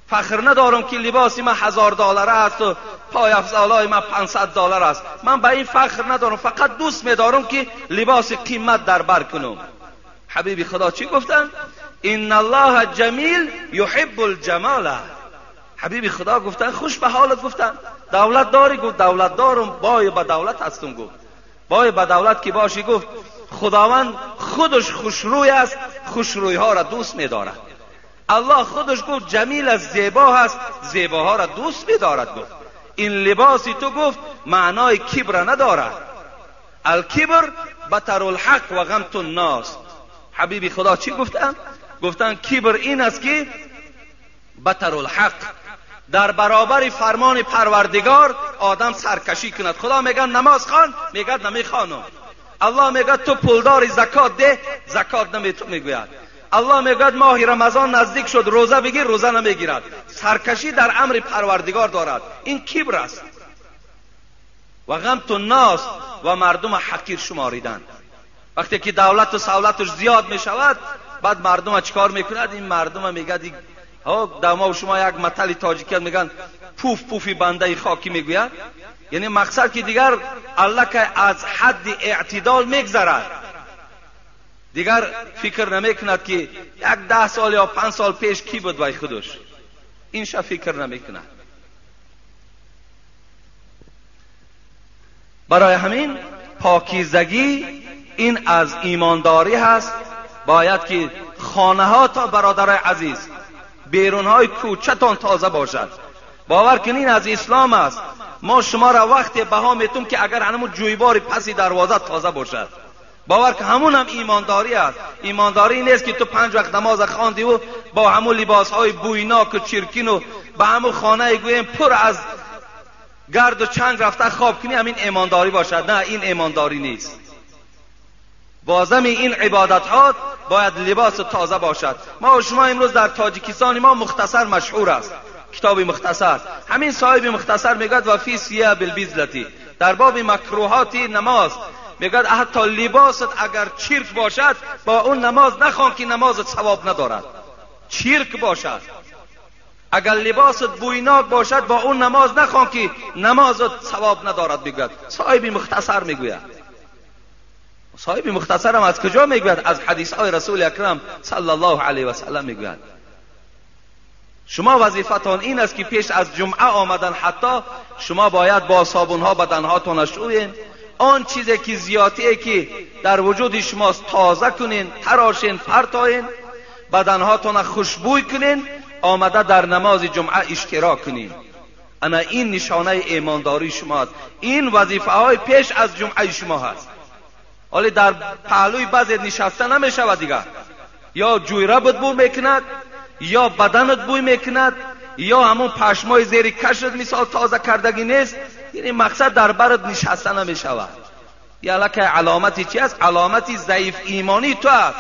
فخر ندارم که لباسی من $1000 است و پای افضلای من $500 است. من به این فخر ندارم، فقط دوست می‌دارم که لباس قیمت در بر کنم. حبیبی خدا چی گفتن؟ ان الله جمیل یحب الجمال. حبیبی خدا گفتن خوش به حالت. گفتن دولت داری؟ گفت دولت دارم، بای به دولت هستم. گفت بای به دولت که باشی؟ گفت خداوند خودش خوشروی است، خوشروی ها را دوست می‌دارد. الله خودش گفت جمیل از زیبا هست، زیباها را دوست می‌دارد. گفت این لباسی تو گفت معنای کبر ندارد. الکبر بطر الحق و غمت الناس. حبیبی خدا چی گفتن؟ گفتن کبر این است که بطر الحق، در برابر فرمان پروردگار آدم سرکشی کند. خدا میگن نماز خوان، میگه نمیخوانم. الله میگه تو پولداری زکات ده، زکات نمیگوید. الله میگه ماه رمضان نزدیک شد، روزه بگیر، روزه نمیگیرد. سرکشی در امر پروردگار دارد. این کبر است. و غمت الناس، و مردم حقیر شماریدن. وقتی که دولت و سهولتش زیاد میشود، بعد مردم چیکار میکند؟ این مردم میگه دما شما یک مثل تاجیکی میگن پوف پوفی بنده خاکی میگوید. یعنی مقصد که دیگر الله که از حد اعتدال میگذرد، دیگر فکر نمیکند که یک 10 سال یا 5 سال پیش کی بود وای خودش. اینشا فکر نمیکند. برای همین پاکیزگی این از ایمانداری هست. باید که خانه ها تا برادرای عزیز بیرون های کوچه تان تازه باشد. باور کنین از اسلام است. ما شما را وقتی بها میتون که اگر همون جویبار پسی دروازه تازه باشد. باور که همون هم ایمانداری است. ایمانداری نیست که تو 5 وقت نماز خواندی و با همون لباس های بویناک و چرکین و با همون خانه گویم پر از گرد و چنگ رفته خواب کنی، همین ایمانداری باشد. نه، این ایمانداری نیست. بازم این عبادت ها باید لباس تازه باشد. ما و شما امروز در تاجیکستان ما مختصر مشهور است، کتاب مختصر. همین صاحب مختصر میگد و فی سیاب البذلتی، در باب مکروهات نماز میگد حتی لباست اگر چرک باشد با اون نماز نخوان که نمازت ثواب ندارد. چرک باشد، اگر لباست بویناک باشد با اون نماز نخوان که نمازت ثواب ندارد. میگد صاحب مختصر میگوید. صاحب مختصر هم از کجا میگوید؟ از حدیث های رسول اکرم صلی الله علیه و سلم میگوید. شما وظیفتان این است که پیش از جمعه آمدن حتی شما باید با صابون ها بدنهاتون شوین. آن چیزی که زیادی که در وجود شماست تازه کنین، تراشین، پرتاین، بدنهاتون خوشبوی کنین، آمده در نماز جمعه اشتراک کنین. انا این نشانه ایمانداری شماست. این وظیفه های پیش از جمعه شما هست. ولی در پهلوی بعضی نشسته نمیشود دیگر. یا جویره بدبو میکند، یا بدنت بوی میکند، یا همون پشمای زیر کشت مثال تازه کردگی نیست. یعنی مقصد در برت نشسته نمیشود. یالا که علامتی چی است؟ علامتی ضعیف ایمانی تو است.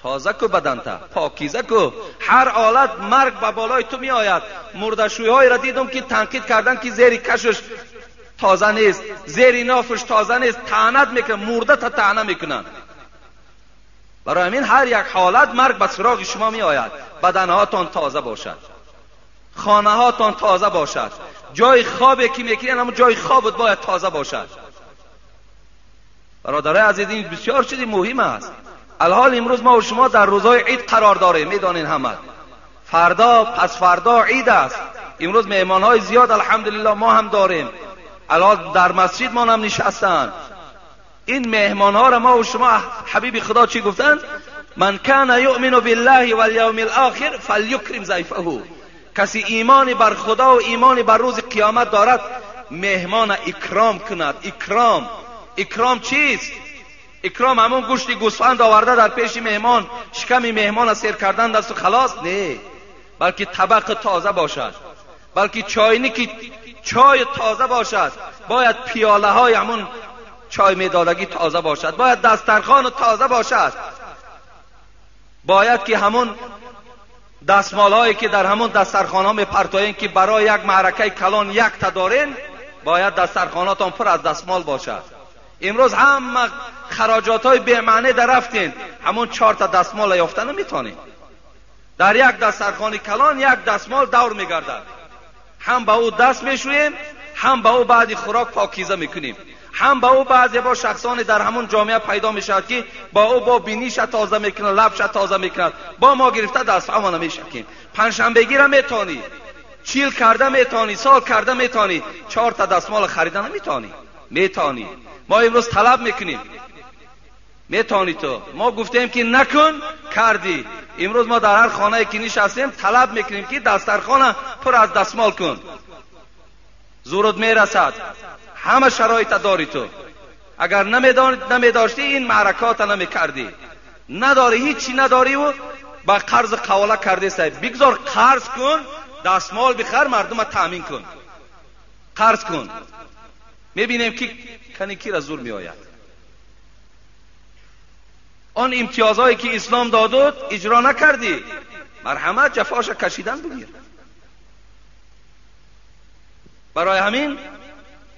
تازه کو بدن تا، پاکیزه کو. هر حالت مرگ به بالای تو می آید. مردشوی های را دیدم که تنقید کردن که زیر کشش تازه نیست، زیر نافش تازه نیست، طعنت میکنن، مرده تا طعنه میکنن. برای همین هر یک حالت مرگ به سراغ شما می آید. بدنهاتون تازه باشد، خانه هاتون تازه باشد، جای خوابی که میکنین همون جای خوابت باید تازه باشد. برادرای عزیزین بسیار چیزی مهم است. الحال امروز ما و شما در روزهای عید قرار داریم، میدانین همه. فردا پس فردا عید است. امروز مهمان های زیاد الحمدلله ما هم داریم. الان در مسجد ما هم نشستن. این مهمان ها را ما و شما حبیب خدا چی گفتن؟ من کان یؤمن بالله والیوم الاخر فلیکرم ضیفه. کسی ایمان بر خدا و ایمان بر روز قیامت دارد مهمان اکرام کند. اکرام چیست؟ اکرام همون گوشت گوسفند آورده در پیش مهمان شکم مهمان سیر کردن دست و خلاص؟ نه، بلکه طبق تازه باشد، بلکه چاینی که چای تازه باشد، باید پیاله های همون چای میدادگی تازه باشد، باید دسترخوان تازه باشد، باید که همون دستمال هایی که در همون دسترخوان ها میپرتاین که برای یک معرکه کلان یک تا دارین، باید دسترخواناتون پر از دستمال باشد. امروز هم خراجات های به معنی در رفتین، همون 4 تا دستمال یافته نمیتونین. در یک دسترخوان کلان یک دستمال دور میگردد. هم با او دست میشویم، هم با او بعد خوراک پاکیزه میکنیم، هم با او بعضی با شخصانی در همون جامعه پیدا میشد که با او با بینیش تازه میکنه، لبش تازه میکنه، با ما گرفته دست همون میشکیم. پنجشنبگی را میتونی، 40 کرده میتونی، سال کرده میتونی، 4 تا دستمال خریدن نمیتونی. میتونی. ما امروز طلب میکنیم میتونی تو. ما گفتیم که نکن، کردی. امروز ما در هر خانه که نشستیم طلب میکنیم که دسترخوان پر از دستمال کن. زورت میرسد، همه شرایط داری تو. اگر نمیداشتی این معرکات نمیکردی. نداری، هیچی نداری و با قرض قواله کرده سید. بگذار قرض کن، دستمال بخر، مردم تامین کن. قرض کن، میبینیم که کنی کی را زور میآید. آن امتیازهایی که اسلام دادود اجرا نکردی، مرحمت جفاش کشیدن بگیر. برای همین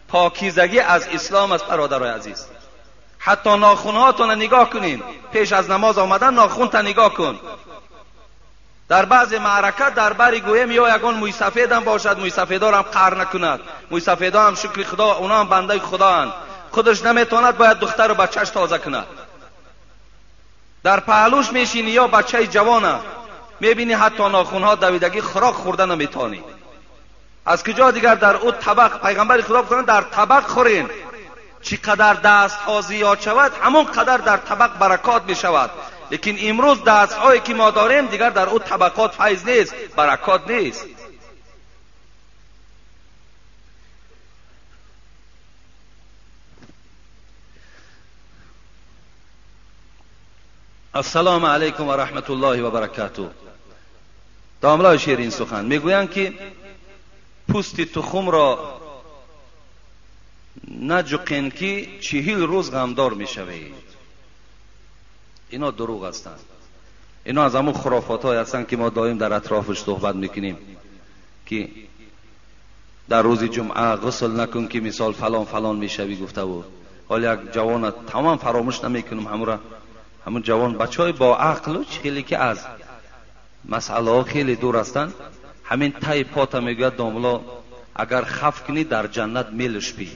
پاکیزگی از اسلام است برادرای عزیز. حتی ناخونهاتون نگاه کنین، پیش از نماز آمدن ناخونت نگاه کن. در بعض معرکت در بری گویم یا یگان موی سفید هم باشد، موی سفیدار هم قهر نکند، موی سفیدار هم شکر خدا، اونا هم بنده خدا هستند، خودش نمیتواند باید دختر و بچهش تازه کند. در پهلوش میشینی یا بچه جوانه میبینی حتی ناخونها دویدگی، خوراک خوردن نمیتونی. از کجا دیگر در اون طبق پیغمبر خدا بکنن در طبق خورین. چقدر دست ها زیاد شود همون قدر در طبق برکات می شود. لیکن امروز دستهایی که ما داریم دیگر در اون طبقات فیض نیست، برکات نیست. السلام علیکم و رحمت الله و برکاته. داملای شیرین سخن میگویند که پوست تخم را نجقین که 40 روز غمدار میشوید. اینا دروغ هستند. اینا از همون خرافات های هستند که ما دائم در اطرافش صحبت میکنیم که در روز جمعه غسل نکن که مثال فلان فلان میشوی گفته بود. حالا یک جوان تمام فراموش نمیکنم، همون جوان بچهای با عقل خیلی که از مسئله ها خیلی دور هستند، همین تای پاتا میگوید داملا اگر خف کنی در جنت میلش بی.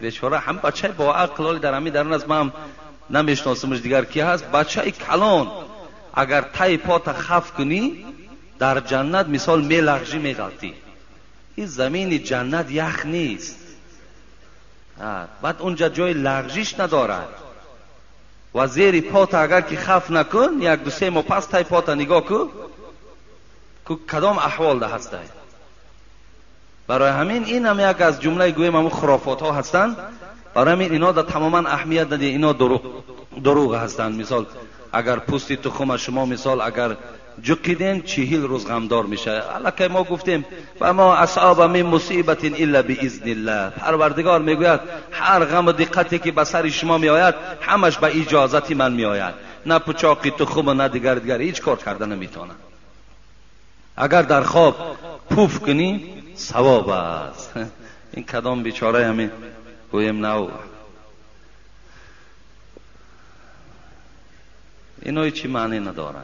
بیچاره هم بچه با عقل در همین درون از من نمیشناسمش دیگر کی هست. بچه کلان اگر تای پاتا خف کنی در جنت مثال میلغجی میغلطی. این زمین جنت یخ نیست، بعد اونجا جای لغجیش ندارد. و زیر پاتا اگر که خف نکن 1-2-3 ماه پس تای پاتا نگاه کن که کدام احوال ده هسته. برای همین این هم یک از جمله گویم همون خرافات ها هستند. برای همین اینا در تماما اهمیت ندید، اینا دروغ هستند. مثال اگر پوستی تخم شما مثال اگر جقیدین 40 روز غمدار میشه. الکی ما گفتیم و ما اصحاب من مصیبت الا باذن الله. پروردگار میگوید هر غم و دقتی که به سر شما میآید همش به اجازت من میآید، نه پچاقی تخم و نه دیگر هیچ کار کرده نمیتونه. اگر در خواب پوف کنی ثواب است. این کدام بیچاره همین گویم نو اینا چی معنی ندارن.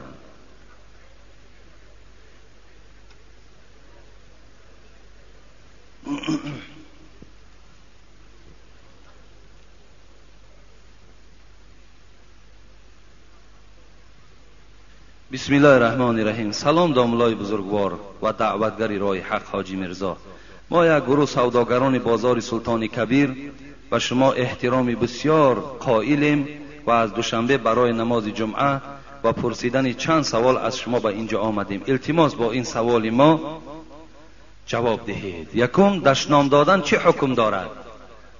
بسم الله الرحمن الرحیم. سلام داملای بزرگوار و دعوتگری راه حق حاجی مرزا. ما یک گروه سوداگران بازار سلطان کبیر و شما احترامی بسیار قائلیم و از دوشنبه برای نماز جمعه و پرسیدن چند سوال از شما به اینجا آمدیم. التماس با این سوال ما جواب دهید. یکم دشنام دادن چه حکم دارد؟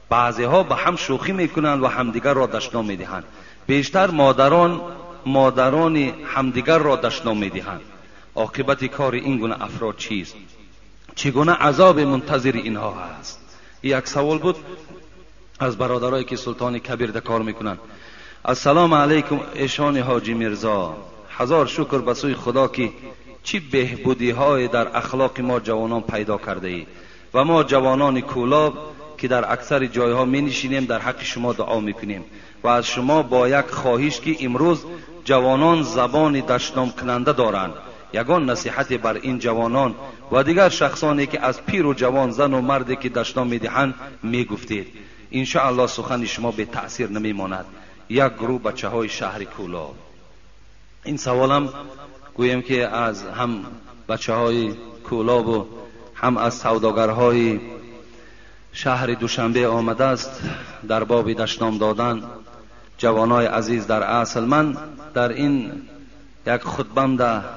بعضی ها به هم شوخی میکنند و همدیگر را دشنام میدهند. بیشتر مادران همدیگر را دشنام میدهند. عاقبت کار این گونه افراد چیست؟ چگونه عذاب منتظر اینها هست؟ یک سوال بود از برادرایی که سلطان کبیر ده کار میکنند. السلام علیکم ایشان حاجی مرزا. هزار شکر به سوی خدا که چی بهبودی های در اخلاق ما جوانان پیدا کرده ای و ما جوانان کولاب که در اکثر جایها می نشینیم در حق شما دعا میکنیم و از شما با یک خواهش که امروز جوانان زبان دشنام کننده دارند، یگان نصیحت بر این جوانان و دیگر شخصانی که از پیر و جوان زن و مردی که دشنام میدهند میگفتید. انشاءالله سخن شما به تأثیر نمیماند. یک گروه بچه های شهر کولاب. این سوالم گویم که از هم بچه های کولاب و هم از سوداگرهای شهر دوشنبه آمده است در باب دشنام دادن جوانای عزیز. در اصل من در این یک خطبم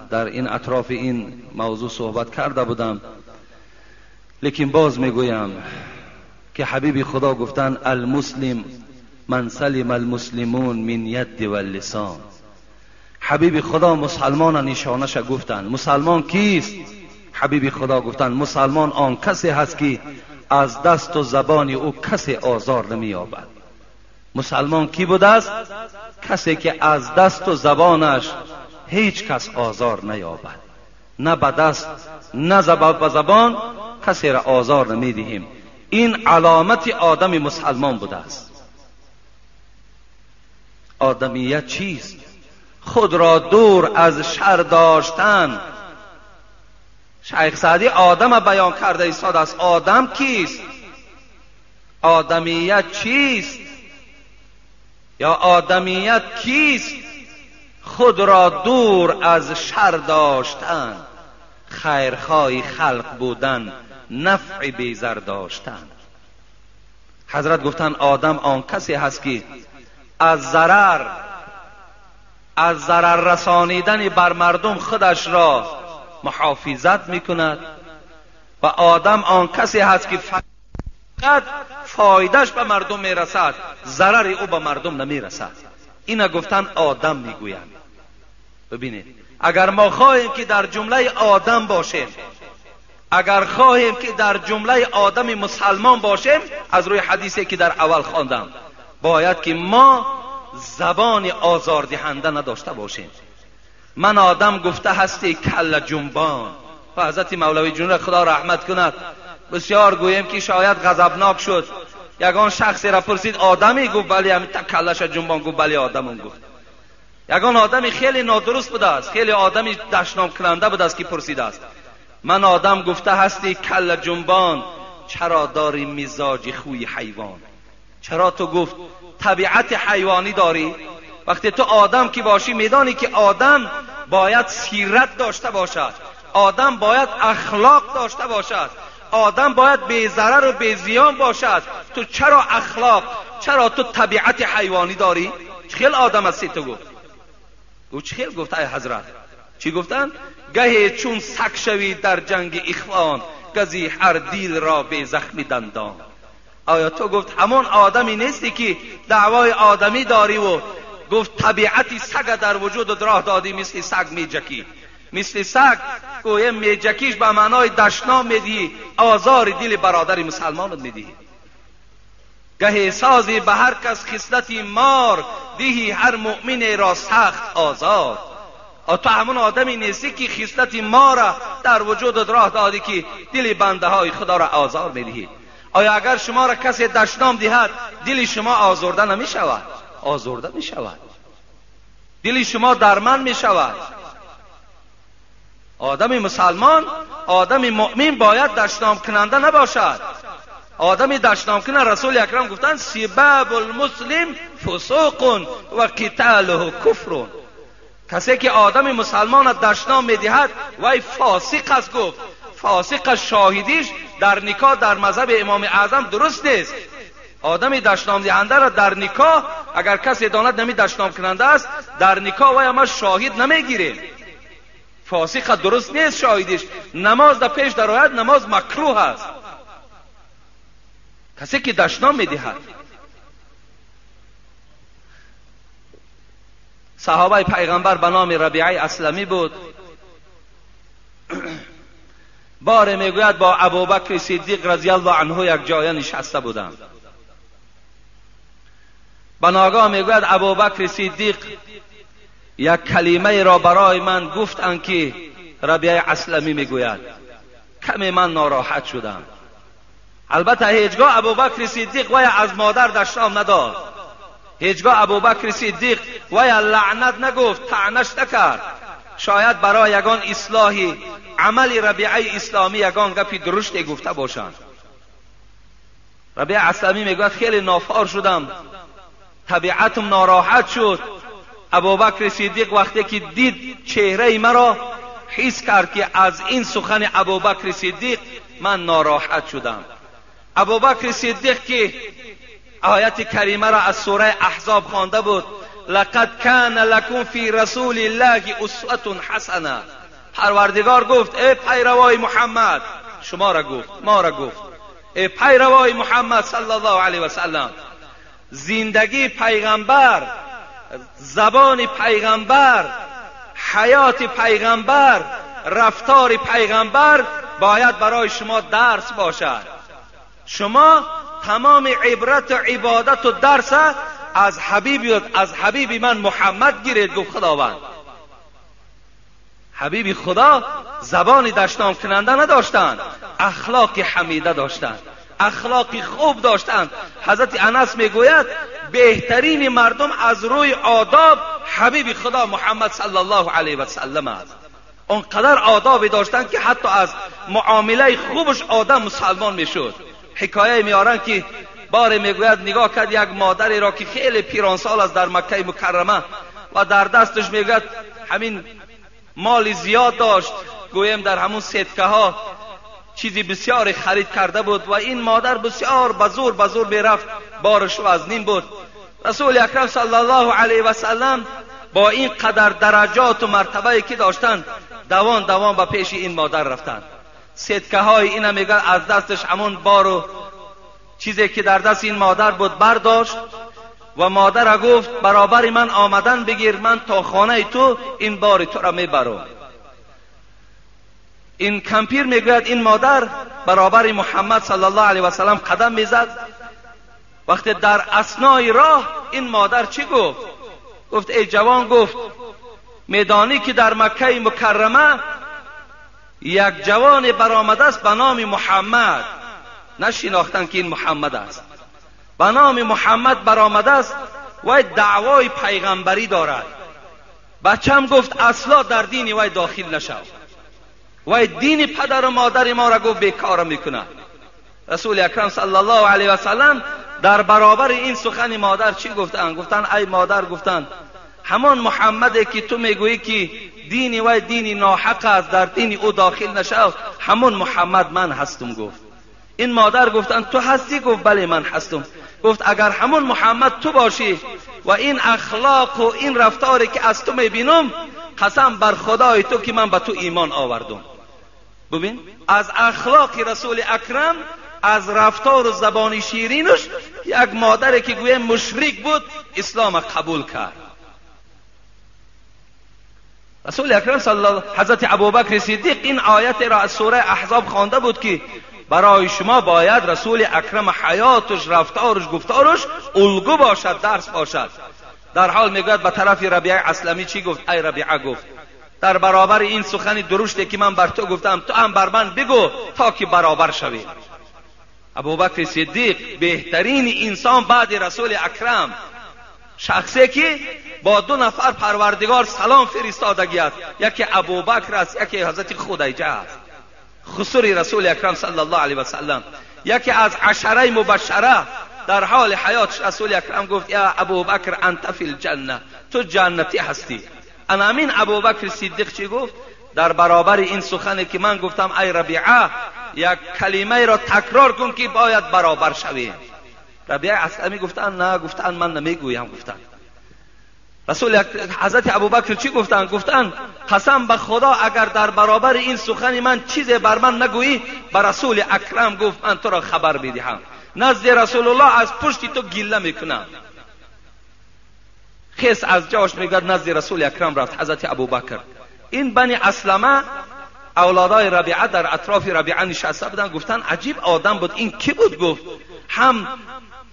در این اطراف این موضوع صحبت کرده بودم، لیکن باز میگویم که حبیب خدا گفتن المسلم من سلم المسلمون من ید و اللسان. حبیب خدا مسلمان نشانش گفتن. مسلمان کیست؟ حبیب خدا گفتن مسلمان آن کسی هست که از دست و زبان او کسی آزار نمی‌یابد. مسلمان کی بوده است؟ کسی که از دست و زبانش هیچ کس آزار نیابد. نه به دست نه به زبان کسی را آزار نمیدهیم. این علامت آدم مسلمان بوده است. آدمیت چیست؟ خود را دور از شر داشتن. شیخ سعدی آدم بیان کرده ایستاد است. آدم کیست؟ آدمیت چیست؟ یا آدمیت کیست؟ خود را دور از شر داشتن، خیرخواه خلق بودن، نفع بیزر داشتن. حضرت گفتن آدم آن کسی هست که از ضرر از ضرر رسانیدن بر مردم خودش را محافظت میکند و آدم آن کسی هست که فقط فایدهش به مردم میرسد، ضرر او به مردم نمیرسد. اینا گفتن آدم میگویند. ببینید، اگر ما خواهیم که در جمله آدم باشیم، اگر خواهیم که در جمله آدم مسلمان باشیم، از روی حدیثی که در اول خواندم، باید که ما زبان آزاردهنده نداشته باشیم. من آدم گفته هستی کله جنبان. و حضرت مولوی جنون خدا رحمت کند بسیار گویم که شاید غضبناک شد. یگان شخصی را پرسید آدمی؟ گفت بلی. همین تا کلش جنبان گفت بلی آدمم. گفت یگان آدمی خیلی نادرست بوده است، خیلی آدمی دشنام کننده بوده است که پرسیده است من آدم گفته هستی کله جنبان، چرا داری مزاج خوی حیوان؟ چرا تو گفت طبیعت حیوانی داری؟ وقتی تو آدم که باشی میدانی که آدم باید سیرت داشته باشد، آدم باید اخلاق داشته باشد، آدم باید بی ضرر و بی زیان باشد. تو چرا اخلاق، چرا تو طبیعت حیوانی داری؟ چخیل آدم هستی تو؟ گفت او چخیل؟ گفت ای حضرت چی گفتن؟ گهی چون سگ شوی در جنگ اخوان، گزی هر دیل را به زخم دندان. آیا تو گفت همون آدمی نیستی که دعوای آدمی داری و گفت طبیعتی سگ در وجود راه دادی، مثل سگ میجکی، مثل سگ گویم میجکیش به معنای دشنام میدی، آزار دل برادر مسلمانت میدی. گهی سازی به هر کس خصلتی مار، دیهی هر مؤمن را سخت آزار. تو همون آدمی نیستی که خصلتی مار در وجود راه دادی که دل بنده های خدا را آزار میدهی. آیا اگر شما را کسی دشنام دهد دل شما آزرده نمی شود؟ آزرده می شود، دل شما درمند می شود. آدم مسلمان، آدم مؤمن باید دشنام کننده نباشد. آدم دشنام کننده رسول اکرم گفتن سباب المسلم فسوق و قتاله کفر. کسی که آدم مسلمان دشنام میدهد وای فاسق است. گفت فاسق شاهدیش در نکاح در مذهب امام اعظم درست نیست. آدم دشنام دهنده را در نکاح اگر کسی داند نمی دشنام کننده است، در نکاح وای ما شاهد نمیگیریم. فاسق درست نیست شاهدیش. نماز در پیش در آید، نماز مکروه است. کسی که دشنام میدهد. صحابه پیغمبر به نام ربیعه اسلمی بود. بار میگوید با ابوبکر صدیق رضی الله عنه یک جای نشسته بودند. به ناگاه میگوید ابوبکر صدیق یک کلمه را برای من گفتند که ربیعه اسلمی میگوید. کمی من ناراحت شدم. البته هیچگاه ابوبکر صدیق وی از مادر دشنام نداد، هیچگاه ابوبکر صدیق وی لعنت نگفت، طعنش نکرد. شاید برای یگان اصلاح عمل ربیعه اسلامی یگان گپی درشتی گفته باشند. ربیعه اسلامی میگوید خیلی نافار شدم، طبیعتم ناراحت شد. ابوبکر صدیق وقتی که دید چهره مرا حس کرد که از این سخن ابوبکر صدیق من ناراحت شدم. ابوبکر صدیق که آیت کریمه را از سوره احزاب خوانده بود، لقد کان لکم فی رسول الله اسوه حسنه. پروردگار گفت ای پیروای محمد، شما را گفت، ما را گفت، ای پیروای محمد صلی الله علیه و سلم، زندگی پیغمبر، زبان پیغمبر، حیات پیغمبر، رفتار پیغمبر باید برای شما درس باشد. شما تمام عبرت و عبادت و درس از حبیب من محمد گیرید. گفت خداوند. حبیب خدا زبان دشنام کننده نداشتند، اخلاق حمیده داشتند، اخلاق خوب داشتند. حضرت انس میگوید بهترین مردم از روی آداب حبیب خدا محمد صلی الله علیه و سلم است. اونقدر آدابی داشتند که حتی از معامله خوبش آدم مسلمان میشد. حکایه میارن که بار میگوید نگاه کرد یک مادری را که خیلی پیرانسال است در مکه مکرمه و در دستش میگوید همین مال زیاد داشت، گویم در همون سکه ها چیزی بسیار خرید کرده بود و این مادر بسیار بزور میرفت، بارش وزنین بود. رسول اکرم صلی الله علیه و سلم با این قدر درجات و مرتبه‌ای که داشتن دوان به پیش این مادر رفتن. صدقه های این میگه از دستش همون بار و چیزی که در دست این مادر بود برداشت و مادر گفت برابر من آمدن بگیر، من تا خانه تو این بار تو را میبرم. این کمپیر میگوید این مادر برابر محمد صلی الله علیه و سلم قدم میزد. وقتی در اثنای راه این مادر چی گفت؟ گفت ای جوان، گفت میدانی که در مکه مکرمه یک جوان برآمده است به نام محمد، نشناختن که این محمد است، به نام محمد برآمده است و دعوای پیغمبری دارد. بچم گفت اصلا در دین وی داخل نشو، و دین پدر و مادر ما را گفت بیکار میکنه. رسول اکرم صلی الله علیه و سلم در برابر این سخن مادر چی گفتن؟ گفتن ای مادر، گفتن همان محمدی که تو میگویی که دین و دین ناحق است، در دین او داخل نشو، همون محمد من هستم. گفت این مادر گفتن تو هستی؟ گفت بله من هستم. گفت اگر همون محمد تو باشی و این اخلاق و این رفتاری که از تو میبینم، قسم بر خدای تو که من به تو ایمان آوردم. ببین از اخلاق رسول اکرم، از رفتار و زبان شیرینش، یک مادری که گویا مشرک بود اسلام قبول کرد. رسول اکرم صلی الله حضرت ابوبکر صدیق این آیت را از سوره احزاب خوانده بود که برای شما باید رسول اکرم حیاتش، رفتارش، گفتارش الگو باشد، درس باشد. در حال میگوید به طرف ربیعه اسلمی چی گفت؟ ای ربیعه، گفت در برابر این سخن درشتی که من بر تو گفتم تو هم بر من بگو تا که برابر شوی. ابوبکر صدیق بهترین انسان بعد رسول اکرم، شخصی که با دو نفر پروردگار سلام فرستادگی است، یکی ابوبکر است، یکی حضرت خدیجه است، خسر رسول اکرم صلی الله علیه و سلم، یکی از عشره مبشره. در حال حیات رسول اکرم گفت یا ابوبکر انت فی الجنه، تو جنتی هستی. انا امین ابوبکر صدیق چی گفت؟ در برابر این سخنی که من گفتم ای ربیعه، یک کلمه را تکرار کن که باید برابر شویم. ربیعه اسلمی گفتن نه، گفتن من نمیگویم. گفتن رسول حضرت ابوبکر چی گفتن؟ گفتن قسم به خدا اگر در برابر این سخن من چیزی بر من نگویی، به رسول اکرم گفت من تو را خبر میدهم، نزد رسول الله از پشت تو گله میکنم. خیس از جاش میگرد نزد رسول اکرم رفت حضرت ابوبکر. این بنی اسلمه اولادای ربیعه در اطراف ربیعه نشسته بودن. گفتن عجیب آدم بود، این کی بود؟ گفت هم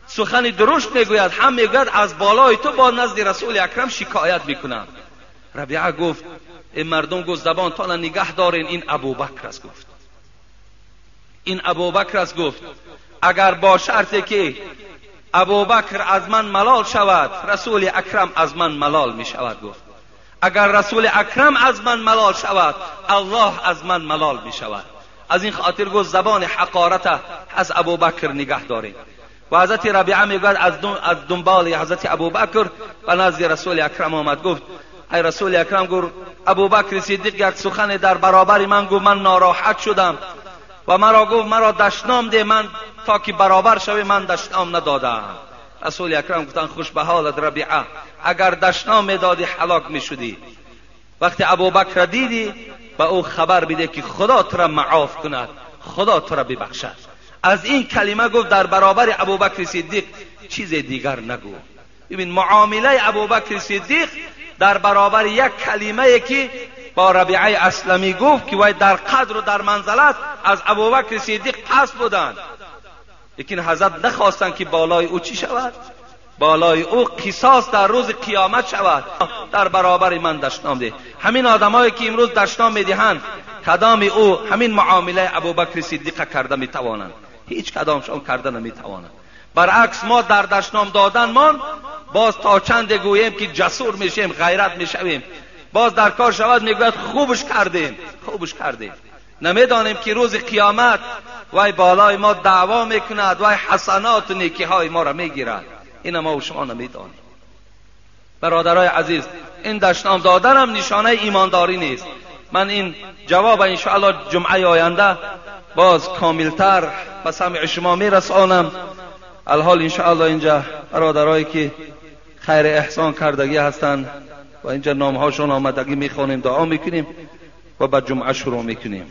سخن درشت میگوید، هم میگوید از بالای تو با نزد رسول اکرم شکایت میکنم. ربیعه گفت این مردم گفت زبان تا نگه دارین، این ابوبکر است. گفت این ابوبکر است. گفت اگر با شرطی که ابوبکر از من ملال شود، رسول اکرم از من ملال می شود. گفت اگر رسول اکرم از من ملال شود، الله از من ملال می شود. از این خاطر گفت زبان حقارت از ابوبکر نگه دارید. و حضرت ربیعه میگوید از دنبال حضرت ابوبکر و نزد رسول اکرم آمد. گفت ای رسول اکرم، گفت ابوبکر صدیق یک سخن در برابر من گفت، من ناراحت شدم و مرا گفت مرا دشنام ده، من تا که برابر شوی من دشنام ندادم. رسول اکرم گفتن خوش به حالت ربیعه، اگر دشنام میدادی هلاک میشدی. وقتی ابوبکر دیدی به او خبر بده که خدا تو را معاف کند، خدا تو را ببخشد. از این کلمه گفت در برابر ابوبکر صدیق چیز دیگر نگو. ببین معامله ابوبکر صدیق در برابر یک کلمه که با ربیعه اسلمی گفت که وای در قدر و در منزلت از ابوبکر صدیق پس بودند، لیکن حضرت نخواستند که بالای او چی شود؟ بالای او قصاص در روز قیامت شود. در برابر من دشنام ده. همین آدمایی که امروز دشنام میدهند، کدام او همین معامله ابوبکر صدیق کرده میتوانند؟ هیچ کدامشون کرده نمیتوانند. برعکس ما در دشنام دادن من باز تا چند گوییم که جسور میشیم، غیرت میشویم، باز در کار شود میگوید خوبش کردیم، خوبش کردیم. نمیدانیم که روز قیامت وای بالای ما دعوا میکند، وای حسنات و نیکی های ما را میگیرد. این ما و شما نمیدانیم. برادرای عزیز، این دشنام دادن هم نشانه ایمانداری نیست. من این جواب انشاءالله جمعه آینده باز کاملتر به سمع شما میرسانم. الحال انشاءالله اینجا برادرایی که خیر احسان کردگی هستند و اینجا نامهاشون آمدگی میخوانیم، دعا میکنیم و بعد جمعه شروع میکنیم.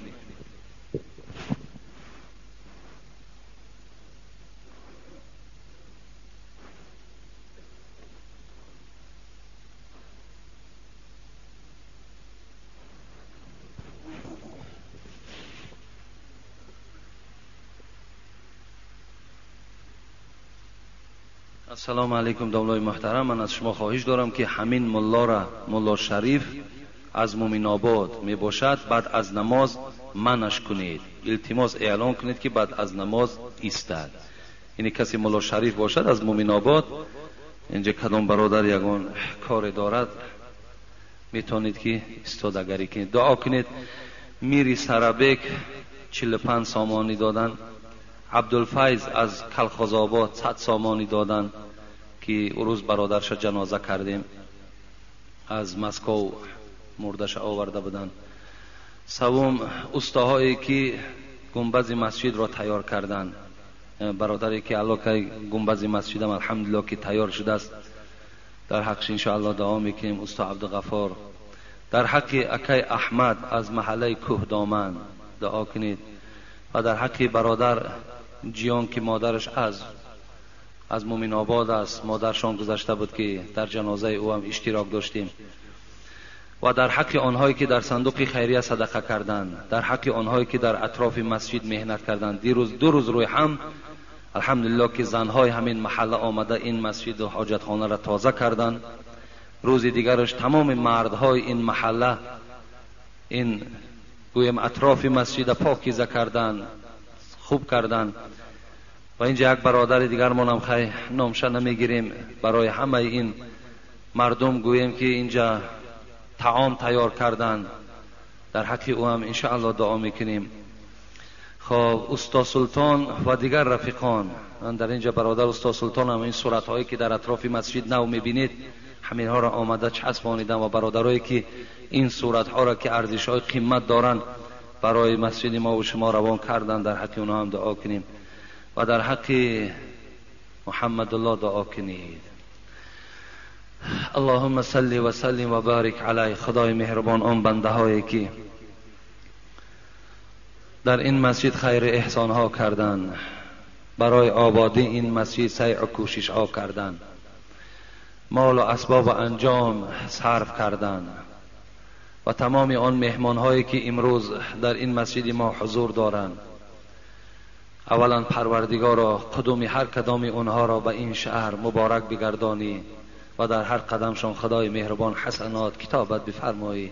السلام علیکم دولای محترم. من از شما خواهش دارم که همین ملا را، ملا شریف از مومن آباد می باشد، بعد از نماز منش کنید، التماس اعلان کنید که بعد از نماز ایستد. یعنی کسی ملا شریف باشد از مومن آباد، اینجا کدام برادر یگان کار دارد میتونید که استادگری کنید. دعا کنید. میری سرابک 45 سامانی دادن، عبدالفیض از کلخاز آباد 100 سامانی دادن که روز برادرش جنازه کردیم، از مسکو مردش آورده بودن. سوم استاهایی که گنبد مسجد را تیار کردن، برادری که علاقه گنبد مسجد هم الحمدلله که تیار شده است، در حقش انشاءالله دعا میکنیم. استاد عبدالغفار. در حق اکای احمد از محله کوه دامن دعا کنید. و در حق برادر جیان که مادرش از مومن آباد است، مادرشان گذشته بود که در جنازه او هم اشتراک داشتیم. و در حق آنهایی که در صندوق خیریه صدقه کردند، در حق آنهایی که در اطراف مسجد مهنت کردند. دو روز روی هم الحمدلله که زنهای همین محله آمده این مسجد و حاجتخانه را تازه کردند. روز دیگرش تمام مردهای این محله این گویم اطراف مسجد پاکیزه کردن، خوب کردن. و اینجا یک برادر دیگر ما هم نامش نمیگیریم، برای همه این مردم گویم که اینجا طعام تیار کردن، در حق او هم انشاءالله دعا میکنیم. خب استاد سلطان و دیگر رفیقان، در اینجا برادر استاد سلطان هم این صورتهایی که در اطراف مسجد نو میبینید همین ها را آمده چسبانیدن و برادرایی که این صورت ها را که ارزش های قیمت دارن برای مسجد ما و شما روان کردن، در حق اونها هم دعا کنیم و در حق محمد الله دعا کنید. اللهم صل و سلم و بارک علی. خدای مهربان آن بنده هایی که در این مسجد خیر احسان ها کردن، برای آبادی این مسجد سعی و کوشش ها کردن، مال و اسباب و انجام صرف کردن و تمام آن مهمان هایی که امروز در این مسجد ما حضور دارند، اولا پروردگارا قدوم هر کدام اونها را به این شهر مبارک بگردانی و در هر قدمشان خدای مهربان حسنات کتابت بفرمایی.